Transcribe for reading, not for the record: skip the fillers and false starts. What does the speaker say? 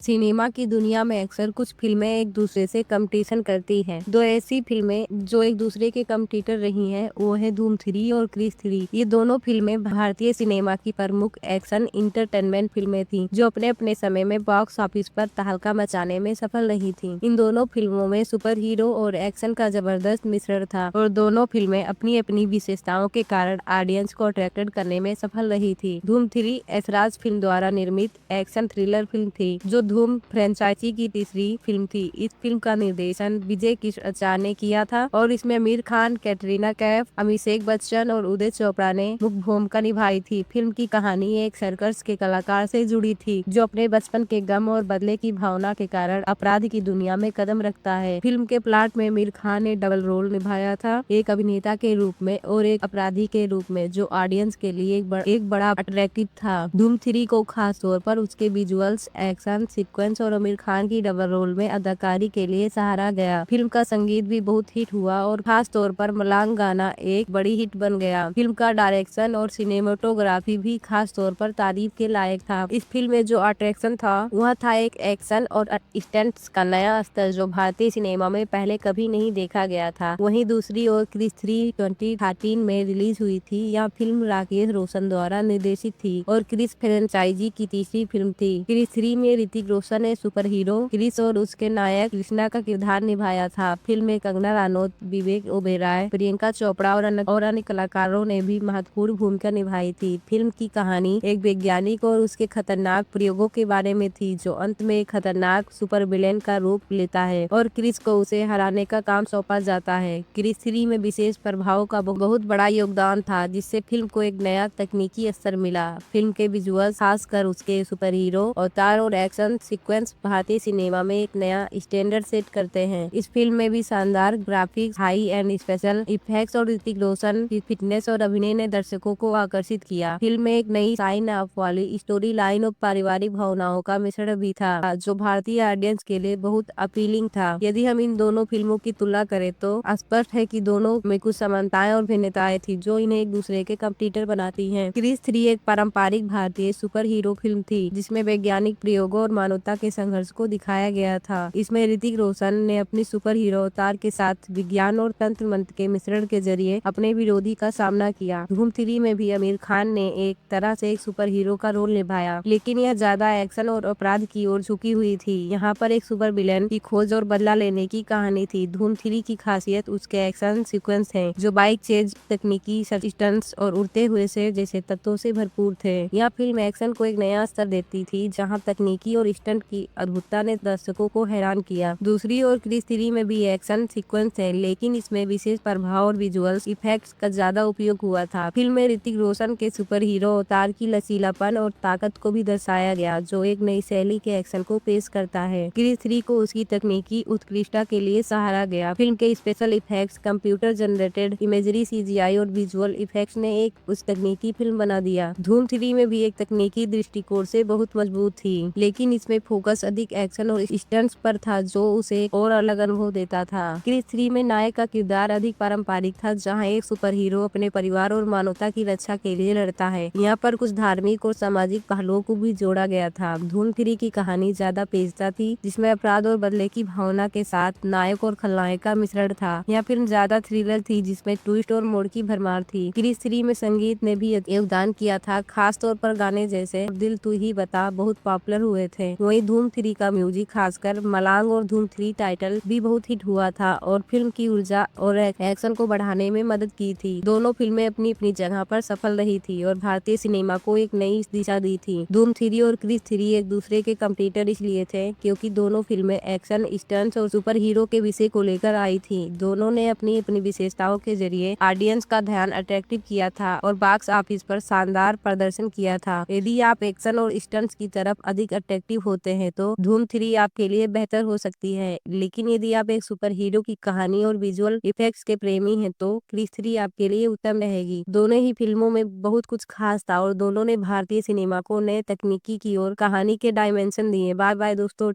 Cinema की दुनिया में अक्सर कुछ फिल्में एक दूसरे से कंपटीशन करती हैं। दो ऐसी फिल्में जो एक दूसरे के कंपटीटर रही हैं वो है धूम 3 और क्रिस 3। ये दोनों फिल्में भारतीय सिनेमा की प्रमुख एक्शन इंटरटेनमेंट फिल्में थीं जो अपने अपने समय में बॉक्स ऑफिस पर तहलका मचाने में सफल रही थीं। इन दोनों फिल्मों में सुपर हीरो और एक्शन का जबरदस्त मिश्रण था और दोनों फिल्में अपनी अपनी विशेषताओं के कारण ऑडियंस को अट्रैक्टेड करने में सफल रही थी। धूम 3 ऐशराज फिल्म द्वारा निर्मित एक्शन थ्रिलर फिल्म थी जो धूम फ्रेंचाइजी की तीसरी फिल्म थी। इस फिल्म का निर्देशन विजय किशोर ने किया था और इसमें आमिर खान, कैटरीना कैफ, अभिषेक बच्चन और उदय चोपड़ा ने मुख्य भूमिका निभाई थी। फिल्म की कहानी एक सर्कस के कलाकार से जुड़ी थी जो अपने बचपन के गम और बदले की भावना के कारण अपराध की दुनिया में कदम रखता है। फिल्म के प्लॉट में आमिर खान ने डबल रोल निभाया था, एक अभिनेता के रूप में और एक अपराधी के रूप में, जो ऑडियंस के लिए एक बड़ा अट्रैक्टिव था। धूम 3 को खास तौर पर उसके विजुअल्स, एक्शन सीक्वेंस और आमिर खान की डबल रोल में अदाकारी के लिए सराहा गया। फिल्म का संगीत भी बहुत हिट हुआ और खास तौर पर मलांग गाना एक बड़ी हिट बन गया। फिल्म का डायरेक्शन और सिनेमेटोग्राफी भी खास तौर पर तारीफ के लायक था। इस फिल्म में जो अट्रैक्शन था वह था एक एक्शन और स्टंट्स का नया स्तर जो भारतीय सिनेमा में पहले कभी नहीं देखा गया था। वहीं दूसरी ओर क्रिस 3 2013 में रिलीज हुई थी। यह फिल्म राकेश रोशन द्वारा निर्देशित थी और क्रिस फ्रेंचाइजी की तीसरी फिल्म थी। क्रिस 3 में ऋतिक रोशन ने सुपर हीरो क्रिस और उसके नायक कृष्णा का किरदार निभाया था। फिल्म में कंगना रनौत, विवेक ओबेरॉय, प्रियंका चोपड़ा और अन्य कलाकारों ने भी महत्वपूर्ण भूमिका निभाई थी। फिल्म की कहानी एक वैज्ञानिक और उसके खतरनाक प्रयोगों के बारे में थी जो अंत में एक खतरनाक सुपर विलेन का रूप लेता है और क्रिस को उसे हराने का काम सौंपा जाता है। क्रिस 3 में विशेष प्रभाव का बहुत बड़ा योगदान था जिससे फिल्म को एक नया तकनीकी स्तर मिला। फिल्म के विजुअल, खासकर उसके सुपर हीरो अवतार और एक्शन सीक्वेंस भारतीय सिनेमा में एक नया स्टैंडर्ड सेट करते हैं। इस फिल्म में भी शानदार graphics, high and special effects और ऋतिक रोशन की फिटनेस और अभिनय ने दर्शकों को आकर्षित किया। फिल्म में एक नई साइन ऑफ वाली स्टोरी लाइन और पारिवारिक भावनाओं का मिश्रण भी था जो भारतीय ऑडियंस के लिए बहुत अपीलिंग था। यदि हम इन दोनों फिल्मों की तुलना करें तो स्पष्ट है कि दोनों में कुछ समानताएं और भिन्नताएं थी जो इन्हें एक दूसरे के कंपटीटर बनाती हैं। क्रिस 3 एक पारंपरिक भारतीय सुपर हीरो फिल्म थी जिसमें वैज्ञानिक प्रयोगों और मानवता के संघर्ष को दिखाया गया था। इसमें ऋतिक रोशन ने अपनी सुपर हीरो अवतार के साथ विज्ञान और तंत्र मंत्र के मिश्रण के जरिए अपने विरोधी का सामना किया। धूम 3 में भी आमिर खान ने एक तरह से एक सुपर हीरो का रोल निभाया, लेकिन यह ज्यादा एक्शन और अपराध की ओर झुकी हुई थी। यहाँ पर एक सुपर विलेन की खोज और बदला लेने की कहानी थी। धूम 3 की खासियत उसके एक्शन सीक्वेंस है जो बाइक चेज, तकनीकी स्टंट्स और उड़ते हुए शेर जैसे तत्वों से भरपूर थे। यह फिल्म एक्शन को एक नया स्तर देती थी जहाँ तकनीकी और स्टंट की अद्भुतता ने दर्शकों को हैरान किया। दूसरी ओर क्रिस 3 में भी एक्शन सीक्वेंस है लेकिन इसमें विशेष प्रभाव और विजुअल्स इफेक्ट्स का ज्यादा उपयोग हुआ था। फिल्म में ऋतिक रोशन के सुपर हीरो अवतार की लचीलापन और ताकत को भी दर्शाया गया जो एक नई शैली के एक्शन को पेश करता है। क्रिस 3 को उसकी तकनीकी उत्कृष्टता के लिए सराहा गया। फिल्म के special effects, computer generated imagery, CGI और विजुअल इफेक्ट्स ने एक उस तकनीकी फिल्म बना दिया। धूम 3 में भी एक तकनीकी दृष्टिकोण से बहुत मजबूत थी लेकिन इसमें फोकस अधिक एक्शन और स्टंट्स पर था जो उसे एक और अलग अनुभव देता था। क्रिस 3 में नायक का किरदार अधिक पारंपरिक था जहां एक सुपर हीरो अपने परिवार और मानवता की रक्षा के लिए लड़ता है। यहाँ पर कुछ धार्मिक और सामाजिक पहलुओं को भी जोड़ा गया था। धूम 3 की कहानी ज्यादा पेचीदा थी जिसमें अपराध और बदले की भावना के साथ नायक और खलनायक का मिश्रण था। यह फिल्म ज्यादा थ्रिलर थी जिसमें ट्विस्ट और मोड़ की भरमार थी। क्रिस 3 में संगीत ने भी योगदान किया था, खास तौर पर गाने जैसे दिल तू ही बता बहुत पॉपुलर हुए थे। वहीं धूम 3 का म्यूजिक, खासकर मलांग और धूम 3 टाइटल भी बहुत हिट हुआ था और फिल्म की ऊर्जा और एक्शन को बढ़ाने में मदद की थी। दोनों फिल्में अपनी अपनी जगह पर सफल रही थी और भारतीय सिनेमा को एक नई दिशा दी थी। धूम 3 और क्रिस 3 एक दूसरे के कंपटीटर इसलिए थे क्योंकि दोनों फिल्में एक्शन, स्टंट्स और सुपर हीरो के विषय को लेकर आई थी। दोनों ने अपनी अपनी विशेषताओं के जरिए ऑडियंस का ध्यान अट्रैक्टिव किया था और बॉक्स ऑफिस पर शानदार प्रदर्शन किया था। यदि आप एक्शन और स्टंट्स की तरफ अधिक अट्रैक्टिव होते हैं तो धूम 3 आपके लिए बेहतर हो सकती है, लेकिन यदि आप एक सुपर हीरो की कहानी और विजुअल इफेक्ट्स के प्रेमी हैं तो क्रिस 3 आपके लिए उत्तम रहेगी। दोनों ही फिल्मों में बहुत कुछ खास था और दोनों ने भारतीय सिनेमा को नए तकनीकी की और कहानी के डायमेंशन दिए। बाय बाय दोस्तों।